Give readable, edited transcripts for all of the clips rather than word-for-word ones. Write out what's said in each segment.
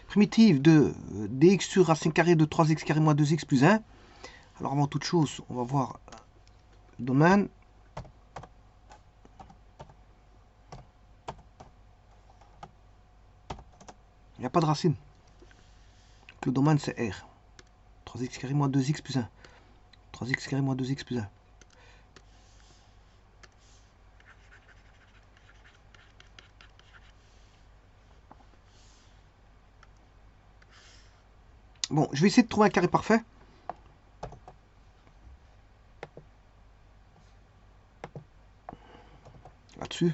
primitive de dx sur racine carrée de 3x carré moins 2x plus 1. Alors avant toute chose, on va voir le domaine. Il n'y a pas de racine. Le domaine c'est R. 3x carré moins 2x plus 1. 3x carré moins 2x plus 1. Bon, je vais essayer de trouver un carré parfait. Là-dessus.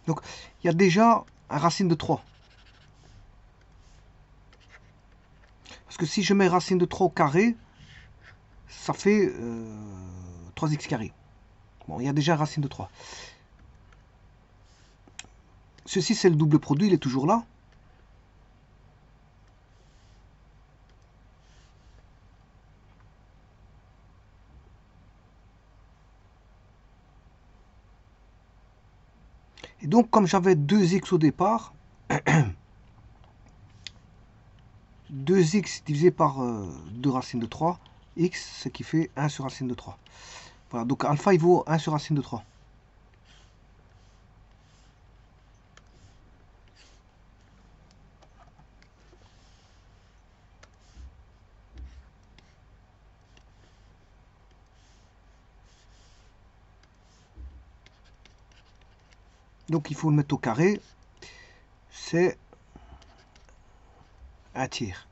Donc, il y a déjà un racine de 3. Parce que si je mets racine de 3 au carré, ça fait 3x carré. Bon, il y a déjà un racine de 3. Ceci, c'est le double produit, il est toujours là. Et donc, comme j'avais 2x au départ, 2x divisé par 2 racines de 3, x, ce qui fait 1 sur racine de 3. Voilà, donc alpha, il vaut 1 sur racine de 3. Donc, il faut le mettre au carré. C'est un tiers.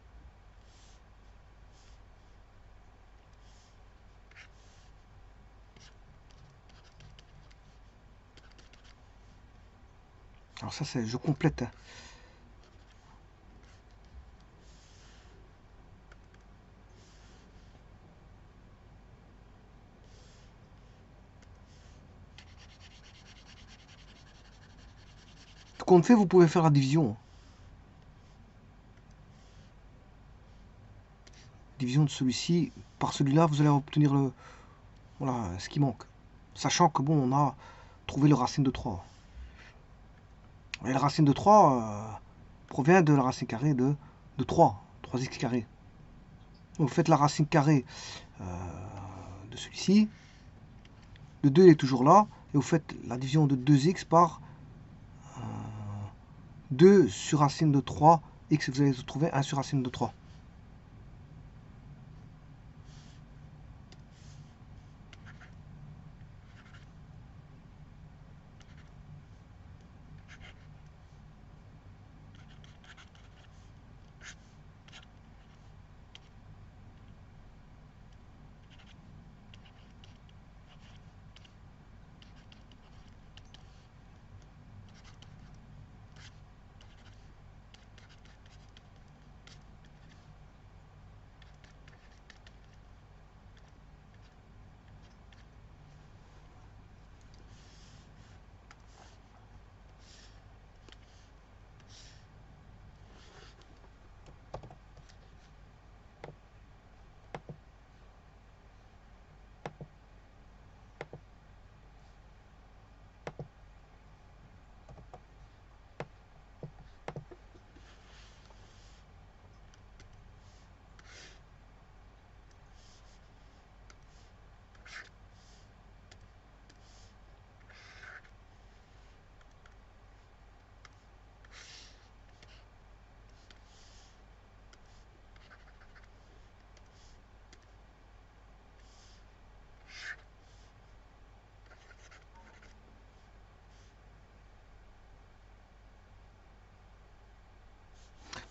Alors ça, c'est, je complète. Hein. Ce qu'on fait, vous pouvez faire la division. Division de celui-ci par celui-là, vous allez obtenir le, voilà, ce qui manque. Sachant que bon, on a trouvé le racine de 3. Et la racine de 3 provient de la racine carrée de 3, 3x carré. Vous faites la racine carrée de celui-ci. Le 2 est toujours là. Et vous faites la division de 2x par 2 sur racine de 3. X, vous allez trouver 1 sur racine de 3.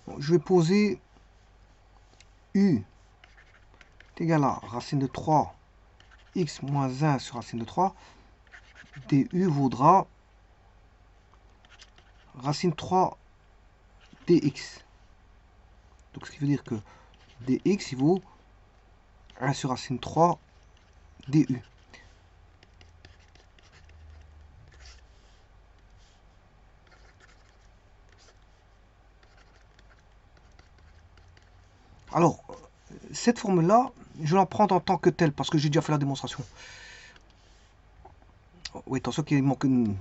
Bon, je vais poser U est égal à racine de 3 x moins 1 sur racine de 3, du vaudra racine 3 dx. Donc ce qui veut dire que dx il vaut 1 sur racine 3 du. Alors, cette formule-là, je vais la prendre en tant que telle, parce que j'ai déjà fait la démonstration. Oui, attention qu'il me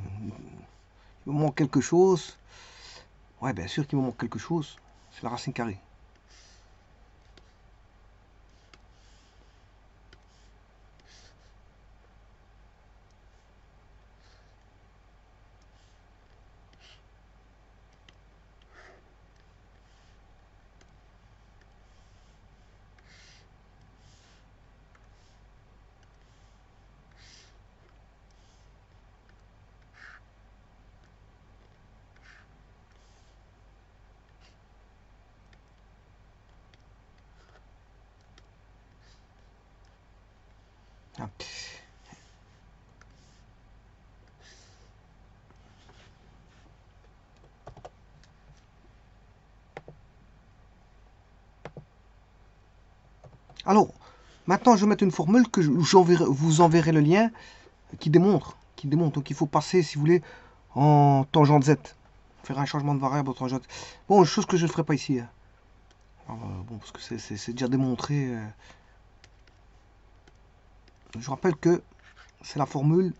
manque quelque chose. Ouais, bien sûr qu'il me manque quelque chose. C'est la racine carrée. Ah. Alors, maintenant, je vais mettre une formule que vous enverrez le lien qui démontre. Donc, il faut passer, si vous voulez, en tangente Z. Faire un changement de variable en tangente. Bon, chose que je ne ferai pas ici. Hein. Alors, bon, parce que c'est déjà démontré. Je rappelle que c'est la formule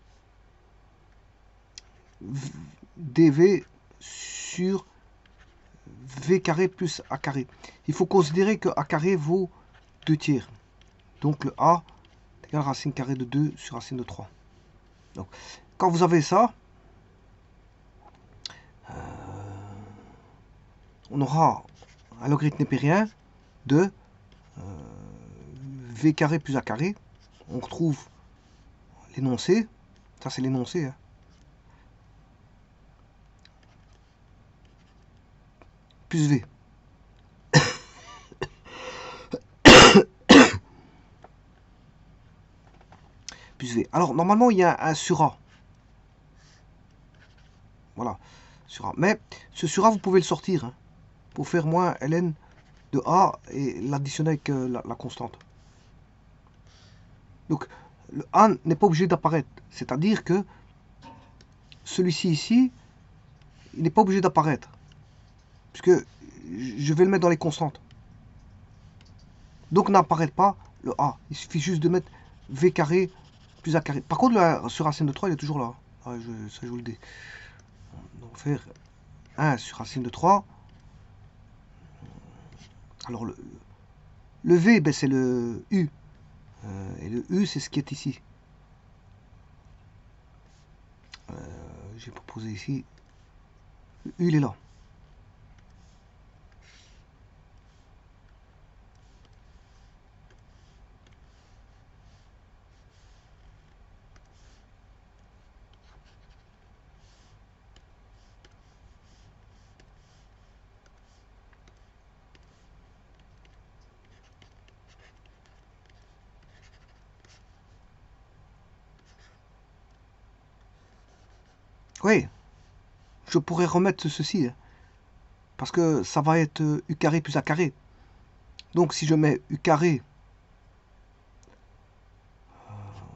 dv sur v carré plus a carré. Il faut considérer que a carré vaut 2 tiers. Donc le a est égal à racine carrée de 2 sur racine de 3. Donc, quand vous avez ça, on aura un logarithme népérien de v carré plus a carré. On retrouve l'énoncé. Ça, c'est l'énoncé. Hein. Plus v. Plus v. Alors, normalement, il y a un sur a. Voilà. Sur a. Mais ce sur a, vous pouvez le sortir. Hein, pour faire moins ln de a et l'additionner avec la constante. Donc, le a n'est pas obligé d'apparaître. C'est-à-dire que celui-ci ici, il n'est pas obligé d'apparaître. Puisque je vais le mettre dans les constantes. Donc n'apparaît pas le a. Il suffit juste de mettre v carré plus a carré. Par contre, le sur racine de 3, il est toujours là. Ouais, ça, je vous le dis. Donc faire 1 sur racine de 3. Alors le v, ben, c'est le u. Et le u, c'est ce qui est ici. J'ai proposé ici. Le u, il est là. Oui, je pourrais remettre ceci. Hein, parce que ça va être u carré plus a carré. Donc si je mets u carré,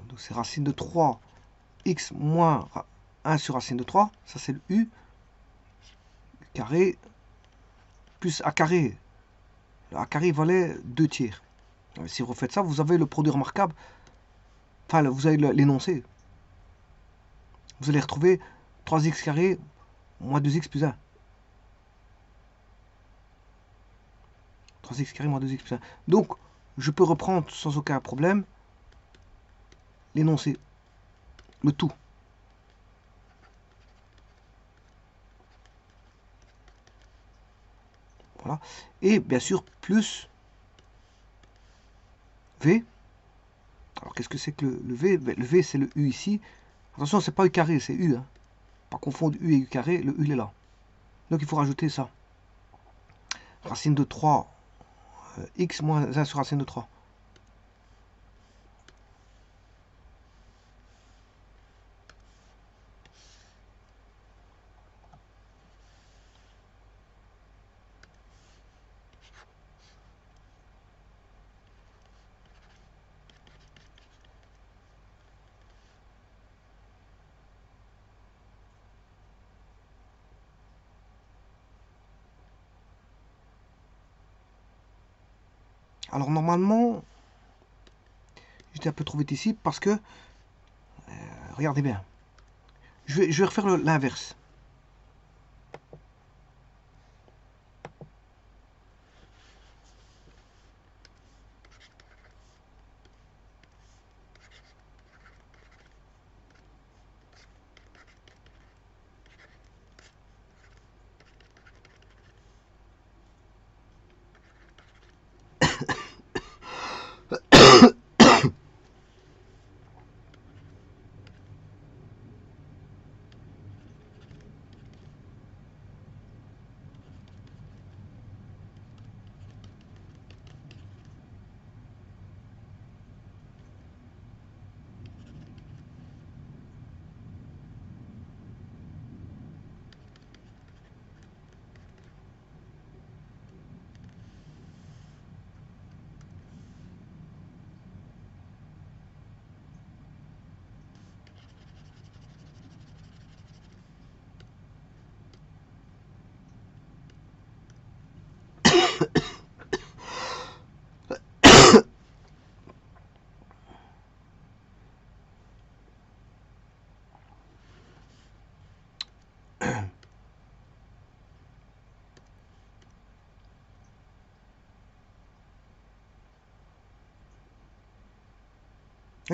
donc c'est racine de 3, x moins 1 sur racine de 3, ça c'est le u carré plus a carré. Le a carré valait 2 tiers. Si vous refaites ça, vous avez le produit remarquable. Enfin, vous avez l'énoncé. Vous allez retrouver 3x carré moins 2x plus 1. 3x carré moins 2x plus 1. Donc, je peux reprendre sans aucun problème l'énoncé. Le tout. Voilà. Et bien sûr, plus v. Alors, qu'est-ce que c'est que le v? Le v, c'est le u ici. Attention, c'est pas u carré, c'est u. Hein. Pas confondre u et u carré, le u il est là. Donc, il faut rajouter ça. Racine de 3 x moins 1 sur racine de 3. Alors normalement, j'étais un peu trop vite ici parce que, regardez bien, je vais refaire l'inverse.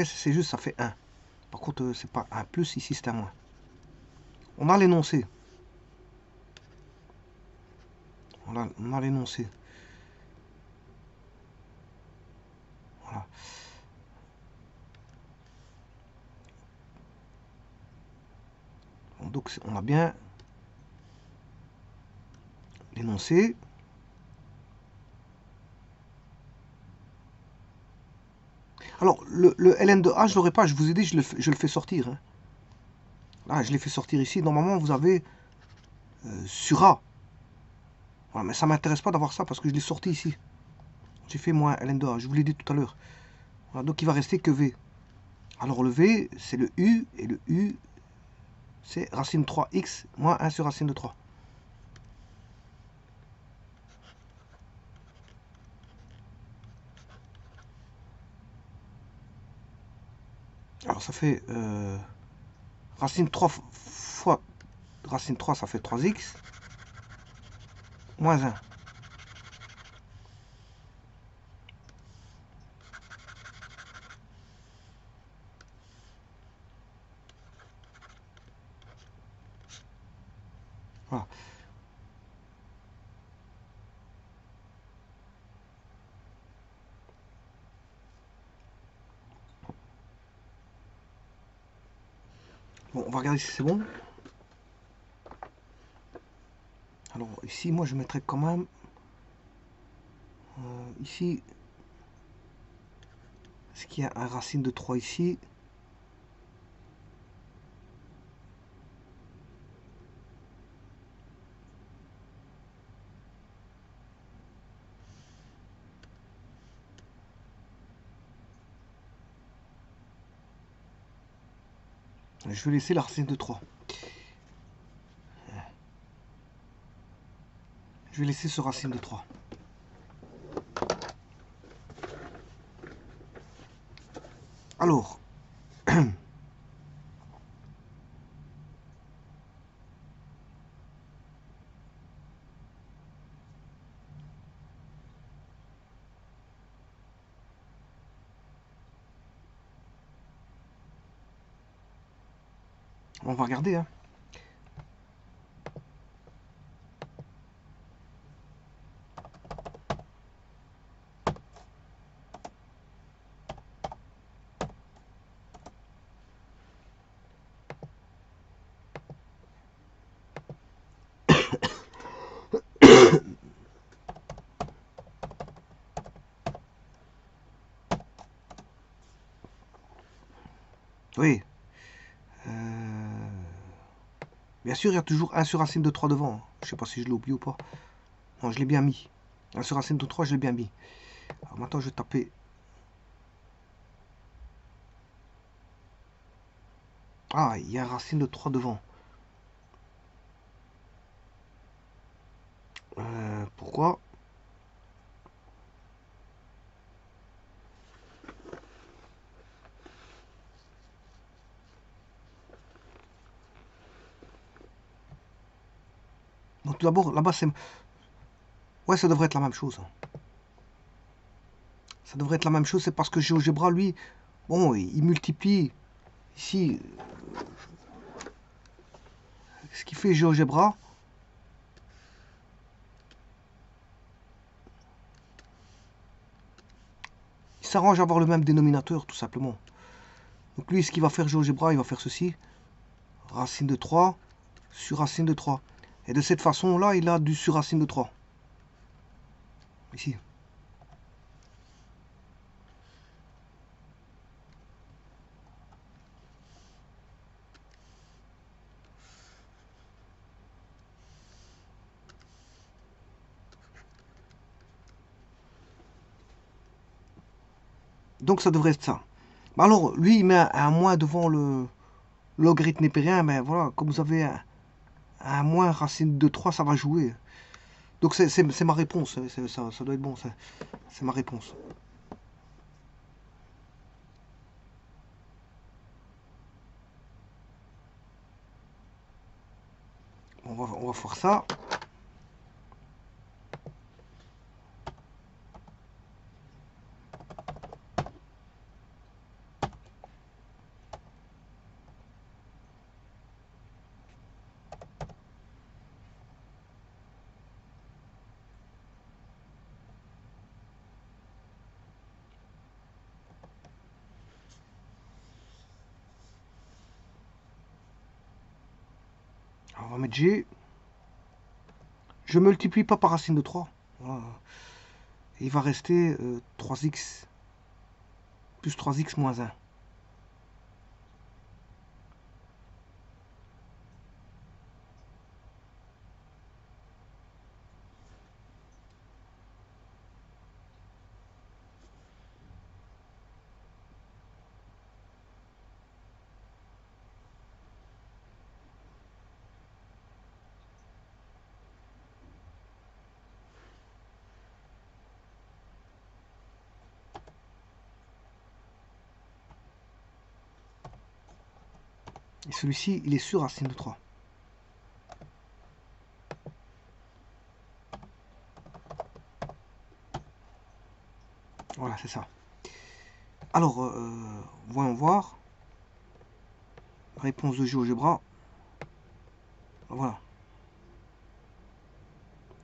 C'est juste, ça fait 1. Par contre, c'est pas un plus, ici c'est un moins. On a l'énoncé. On a l'énoncé. Voilà. Donc on a bien l'énoncé. Alors, le ln de a, je l'aurais pas, je vous ai dit, je le fais sortir. Hein. Là, je l'ai fait sortir ici. Normalement, vous avez sur a. Voilà, mais ça ne m'intéresse pas d'avoir ça parce que je l'ai sorti ici. J'ai fait moins ln de a, je vous l'ai dit tout à l'heure. Voilà, donc il va rester que v. Alors le v, c'est le u, et le u, c'est racine 3x moins 1 sur racine de 3. Alors ça fait racine 3 fois racine 3, ça fait 3x moins 1. Voilà. Bon, on va regarder si c'est bon. Alors ici, moi, je mettrais quand même ici, est-ce qu'il y a un racine de 3 ici? Je vais laisser la racine de 3. Je vais laisser ce racine de 3. Alors, on va regarder. Hein. Oui. Euh, Bien sûr, il y a toujours 1 sur racine de 3 devant. Je sais pas si je l'ai oublié ou pas. Non, je l'ai bien mis. 1 sur racine de 3, je l'ai bien mis. Alors maintenant, je vais taper. Ah, il y a un racine de 3 devant. Pourquoi? Bon, tout d'abord, là-bas, c'est... Ouais, ça devrait être la même chose. Ça devrait être la même chose, c'est parce que GeoGebra, lui, bon, il multiplie. Ici, ce qui fait GeoGebra, il s'arrange à avoir le même dénominateur, tout simplement. Donc lui, ce qu'il va faire GeoGebra, il va faire ceci. Racine de 3 sur racine de 3. Et de cette façon-là, il a du sur racine de 3. Ici. Donc ça devrait être ça. Alors, lui, il met un moins devant le logarithme népérien, mais voilà, comme vous avez un moins racine de 3, ça va jouer. Donc c'est ma réponse, ça doit être bon, c'est ma réponse. On va faire ça. Alors, on va mettre G. Je multiplie pas par racine de 3. Voilà. Il va rester 3x plus 3x moins 1. Et celui-ci, il est sur racine de 3. Voilà, c'est ça. Alors, voyons voir. Réponse de GeoGebra. Voilà.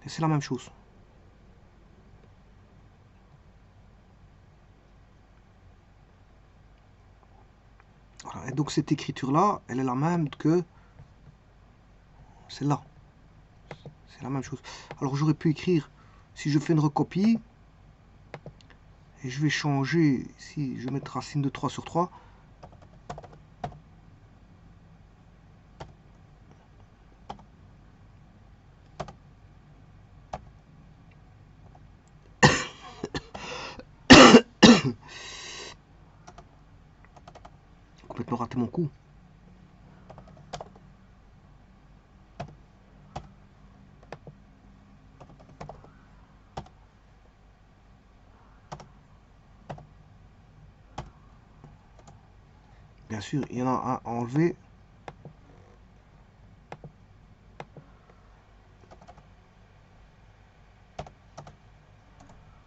Et c'est la même chose. Voilà. Et donc cette écriture-là, elle est la même que celle-là. C'est la même chose. Alors j'aurais pu écrire, si je fais une recopie, et je vais changer, ici je vais mettre racine de 3 sur 3. Complètement raté mon coup. Bien sûr, il y en a un à enlever.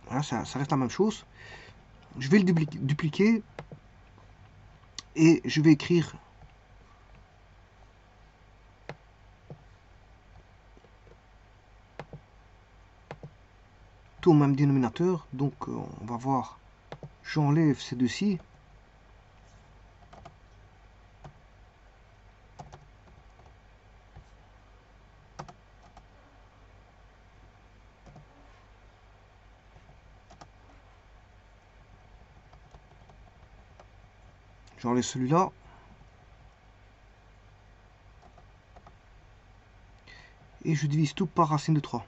Voilà, ça reste la même chose. Je vais le dupliquer et je vais écrire tout au même dénominateur. Donc on va voir, j'enlève ces deux-ci. J'enlève celui-là. et je divise tout par racine de 3.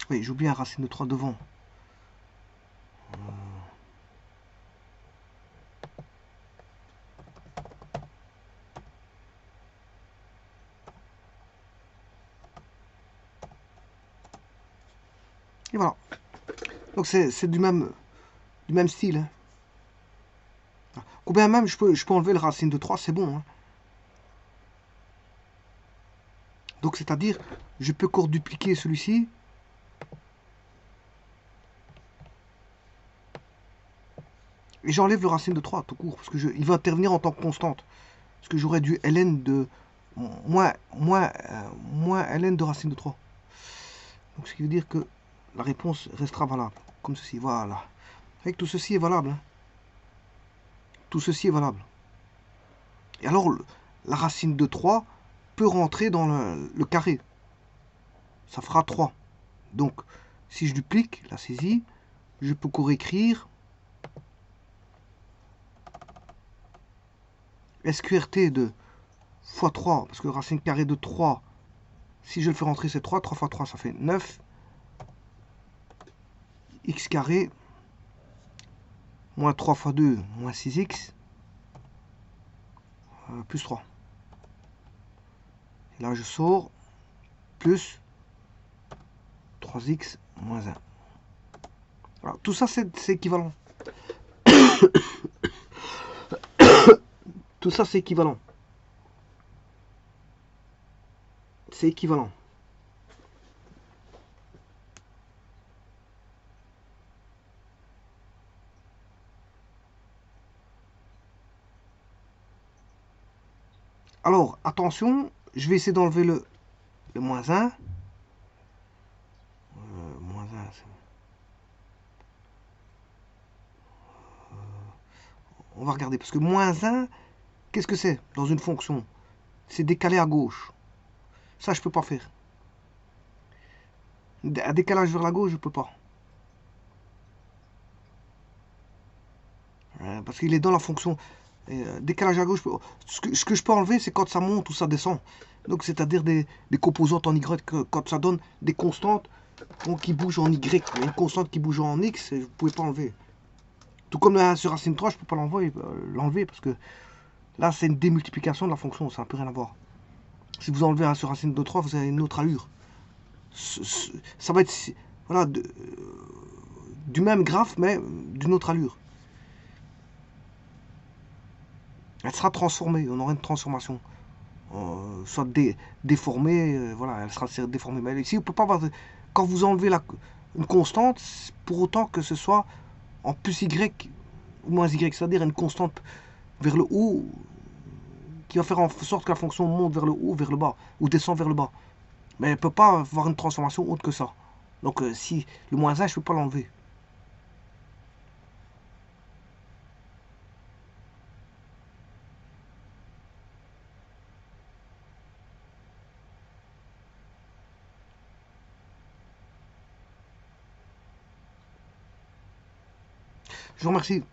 Oui, j'oublie un racine de 3 devant. Et voilà. Donc c'est du même style. Hein. Combien même je peux enlever le racine de 3, c'est bon. Hein. Donc c'est-à-dire, je peux encore dupliquer celui-ci. Et j'enlève le racine de 3 tout court, parce que il va intervenir en tant que constante. Parce que j'aurais du ln de moins ln de racine de 3. Donc ce qui veut dire que la réponse restera valable. Comme ceci, voilà. Avec tout ceci est valable. Hein. Tout ceci est valable. Et alors, la racine de 3 peut rentrer dans le carré. Ça fera 3. Donc, si je duplique la saisie, je peux écrire SQRT de fois 3, parce que racine carrée de 3, si je le fais rentrer, c'est 3. 3 fois 3, ça fait 9. X carré, moins 3 fois 2, moins 6x, plus 3. Et là, je sors, plus 3x moins 1. Voilà, tout ça, c'est équivalent. Tout ça, c'est équivalent. C'est équivalent. Alors, attention, je vais essayer d'enlever le moins 1. Moins 1, on va regarder, parce que moins 1, qu'est-ce que c'est dans une fonction? C'est décalé à gauche. Ça, je peux pas faire. Un décalage vers la gauche, je peux pas. Parce qu'il est dans la fonction. Décalage à gauche, ce que je peux enlever, c'est quand ça monte ou ça descend. Donc, c'est-à-dire des composantes en Y, quand ça donne des constantes qui bougent en Y. Une constante qui bouge en X, vous ne pouvez pas enlever. Tout comme la sur racine 3, je ne peux pas l'enlever parce que là, c'est une démultiplication de la fonction, ça n'a plus rien à voir. Si vous enlevez 1 sur racine de 3, vous avez une autre allure. Ça va être voilà, du même graphe, mais d'une autre allure. Elle sera transformée, on aura une transformation. Soit déformée, voilà, elle sera déformée. Mais ici, on peut pas avoir. Quand vous enlevez une constante, pour autant que ce soit en plus y ou moins y, c'est-à-dire une constante vers le haut qui va faire en sorte que la fonction monte vers le haut, vers le bas, ou descend vers le bas. Mais elle ne peut pas avoir une transformation autre que ça. Donc si le moins 1, je ne peux pas l'enlever. Je vous remercie.